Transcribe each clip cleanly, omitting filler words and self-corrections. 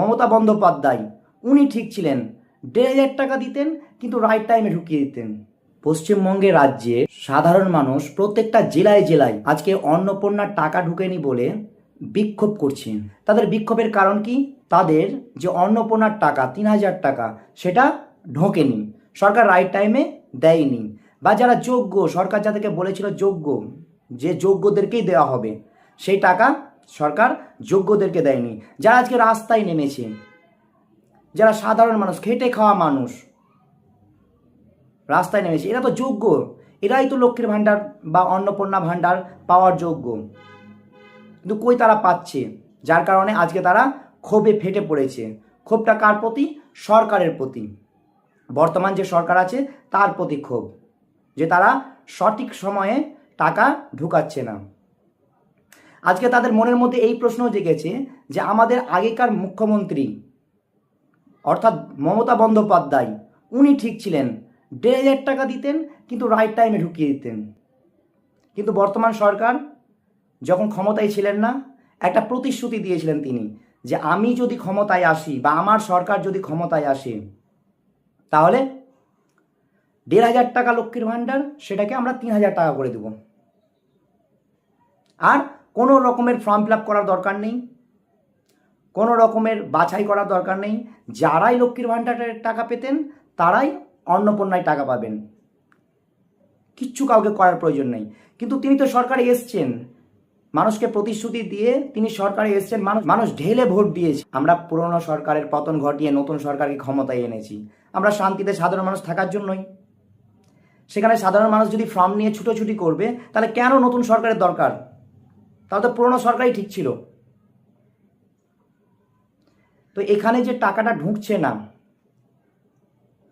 মমতা বন্দ্যোপাধ্যায় উনি ঠিক ছিলেন, 1,500 টাকা দিতেন কিন্তু রাইট টাইমে ঢুকিয়ে দিতেন। পশ্চিমবঙ্গের রাজ্যে সাধারণ মানুষ প্রত্যেকটা জেলায় জেলায় আজকে অন্নপূর্ণার টাকা ঢুকেনি বলে বিক্ষোভ করছে। তাদের বিক্ষোভের কারণ কি? তাদের যে অন্নপূর্ণার টাকা 3,000 টাকা সেটা ঢোকেনি, সরকার রাইট টাইমে দেয়নি, বা যারা যোগ্য, সরকার যাদেরকে বলেছিল যোগ্য, যে যোগ্যদেরকেই দেওয়া হবে, সেই টাকা সরকার যোগ্যদেরকে দেয়নি। যারা আজকে রাস্তায় নেমেছে, যারা সাধারণ মানুষ, খেটে খাওয়া মানুষ রাস্তায় নেমেছে, এরা তো যোগ্য, এরাই তো লক্ষ্মীর ভাণ্ডার বা অন্নপূর্ণা ভাণ্ডার পাওয়ার যোগ্য, কিন্তু কই তারা পাচ্ছে, যার কারণে আজকে তারা ক্ষোভে ফেটে পড়েছে। ক্ষোভটা কার প্রতি? সরকারের প্রতি, বর্তমান যে সরকার আছে তার প্রতি ক্ষোভ, যে তারা সঠিক সময়ে টাকা ঢুকাচ্ছে না। আজকে তাদের মনের মধ্যে এই প্রশ্ন জেগেছে যে আমাদের আগেকার মুখ্যমন্ত্রী অর্থাৎ মমতা বন্দ্যোপাধ্যায় উনি ঠিক ছিলেন, 1,500 টাকা দিতেন কিন্তু রাইট টাইমে ঢুকিয়ে দিতেন। কিন্তু বর্তমান সরকার যখন ক্ষমতায় ছিলেন না, একটা প্রতিশ্রুতি দিয়েছিলেন তিনি, যে আমি যদি ক্ষমতায় আসি বা আমার সরকার যদি ক্ষমতায় আসে তাহলে 1,500 টাকা লক্ষ্মীর ভাণ্ডার সেটাকে আমরা 3,000 টাকা করে দেব, আর কোনো রকমের ফর্ম ফিল আপ করার দরকার নেই, কোনো রকমের বাছাই করার দরকার নেই, যারাই লক্ষ্মীর ভাণ্ডারের টাকা পেতেন তারাই অন্নপূর্ণায় টাকা পাবেন, কিচ্ছু কাউকে করার প্রয়োজন নেই। কিন্তু তিনি তো সরকারে এসছেন, মানুষকে প্রতিশ্রুতি দিয়ে তিনি সরকারে এসছেন, মানুষ ঢেলে ভোট দিয়েছে। আমরা পুরনো সরকারের পতন ঘটিয়ে নতুন সরকারকে ক্ষমতায় এনেছি আমরা শান্তিতে সাধারণ মানুষ থাকার জন্যই। সেখানে সাধারণ মানুষ যদি ফর্ম নিয়ে ছুটোছুটি করবে তাহলে কেন নতুন সরকারের দরকার? তাহলে তো পুরনো সরকারই ঠিক ছিল। তো এখানে যে টাকাটা ঢুকছে না,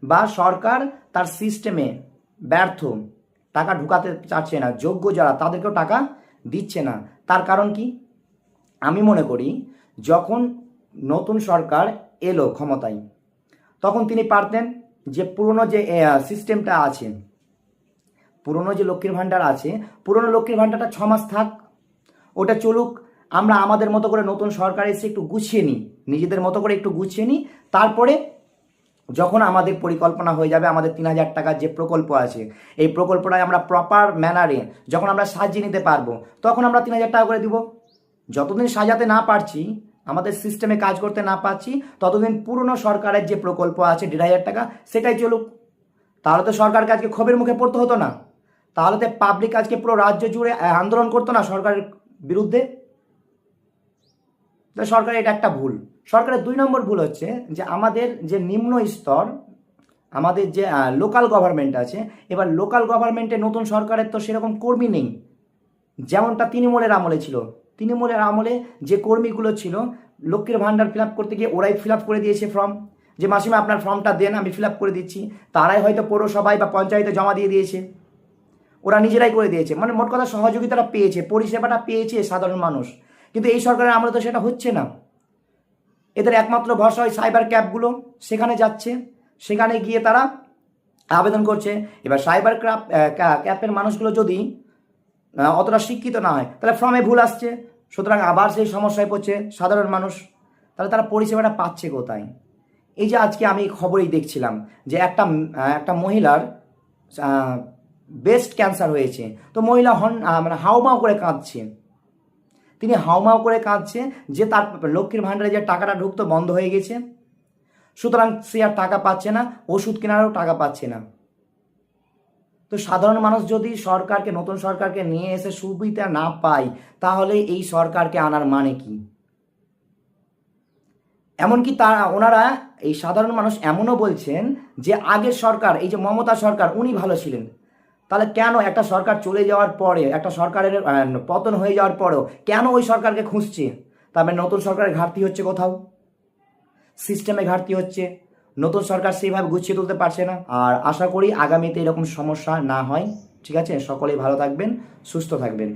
বা সরকার তার সিস্টেমে ব্যর্থ, টাকা ঢুকাতে চাচ্ছে না, যোগ্য যারা তাদেরকেও টাকা দিচ্ছে না, তার কারণ কি? আমি মনে করি যখন নতুন সরকার এলো ক্ষমতায় তখন তিনি পারতেন যে পুরনো যে সিস্টেমটা আছে, পুরনো যে লক্ষ্মীর ভাণ্ডার আছে, পুরনো লক্ষ্মীর ভাণ্ডারটা 6 মাস থাক, ওটা চলুক, আমরা আমাদের মতো করে নতুন সরকার এসে একটু গুছিয়ে নিই, নিজেদের মতো করে একটু গুছিয়ে নিই, তারপরে যখন আমাদের পরিকল্পনা হয়ে যাবে, আমাদের 3,000 টাকার যে প্রকল্প আছে এই প্রকল্পটায় আমরা প্রপার ম্যানারে যখন আমরা সাজিয়ে নিতে পারবো তখন আমরা 3,000 টাকা করে দিব। যতদিন সাজাতে না পারছি, আমাদের সিস্টেমে কাজ করতে না পারছি, ততদিন পুরনো সরকারের যে প্রকল্প আছে 1,500 টাকা সেটাই চলুক। তাহলে তো সরকারকে আজকে ক্ষোভের মুখে পড়তে হতো না, তাহলে তো পাবলিক আজকে পুরো রাজ্য জুড়ে আন্দোলন করতো না সরকারের বিরুদ্ধে। সরকারের এটা একটা ভুল। সরকারের 2 নম্বর ভুল হচ্ছে যে আমাদের যে নিম্ন স্তর, আমাদের যে লোকাল গভর্নমেন্ট আছে, এবার লোকাল গভর্নমেন্টে নতুন সরকারের তো সেরকম কর্মী নেই, যেমনটা তৃণমূলের আমলে ছিল। তৃণমূলের আমলে যে কর্মীগুলো ছিল, লক্ষ্মীর ভাণ্ডার ফিল আপ করতে গিয়ে ওরাই ফিল আপ করে দিয়েছে ফর্ম, যে মাসিমা আপনার ফর্মটা দেন আমি ফিল আপ করে দিচ্ছি, তারাই হয়তো পৌরসভায় বা পঞ্চায়েতে জমা দিয়ে দিয়েছে, ওরা নিজেরাই করে দিয়েছে, মানে মোট কথা সহযোগিতাটা পেয়েছে, পরিষেবাটা পেয়েছে সাধারণ মানুষ। কিন্তু এই সরকারের আমলে তো সেটা হচ্ছে না। এদের একমাত্র ভরসা হয় সাইবার ক্যাবগুলো, সেখানে যাচ্ছে, সেখানে গিয়ে তারা আবেদন করছে। এবার সাইবার ক্যাপের মানুষগুলো যদি অতটা শিক্ষিত না হয় তাহলে ফর্মে ভুল আসছে, সুতরাং আবার সেই সমস্যায় পড়ছে সাধারণ মানুষ। তাহলে তারা পরিষেবাটা পাচ্ছে কোথায়? এই যে আজকে আমি খবরেই দেখছিলাম যে একটা মহিলার ব্রেস্ট ক্যান্সার হয়েছে, তো মহিলা মানে হাউমাউ করে কাঁদছে, তিনি হাউমাউ করে কাঁদছে যে তার লক্ষ্মীর ভাণ্ডারে যে টাকাটা ঢুকতো বন্ধ হয়ে গেছে, সুতরাং সে আর টাকা পাচ্ছে না, ওষুধ কেনারও টাকা পাচ্ছে না। তো সাধারণ মানুষ যদি সরকারকে, নতুন সরকারকে নিয়ে এসে সুবিধা না পায় তাহলে এই সরকারকে আনার মানে কি? এমনকি ওনারা, এই সাধারণ মানুষ এমনও বলছেন যে আগের সরকার, এই যে মমতা সরকার, উনি ভালো ছিলেন। তাহলে কেন একটা সরকার চলে যাওয়ার পরে, একটা সরকারের পতন হয়ে যাওয়ার পরেও কেন ওই সরকারকে খুঁজছে? তবে নতুন সরকারের ঘাটতি হচ্ছে, কোথাও সিস্টেমে ঘাটতি হচ্ছে, নতুন সরকার সেইভাবে গুছিয়ে তুলতে পারছে না। আর আশা করি আগামীতে এরকম সমস্যা না হয়। ঠিক আছে, সকলেই ভালো থাকবেন, সুস্থ থাকবেন।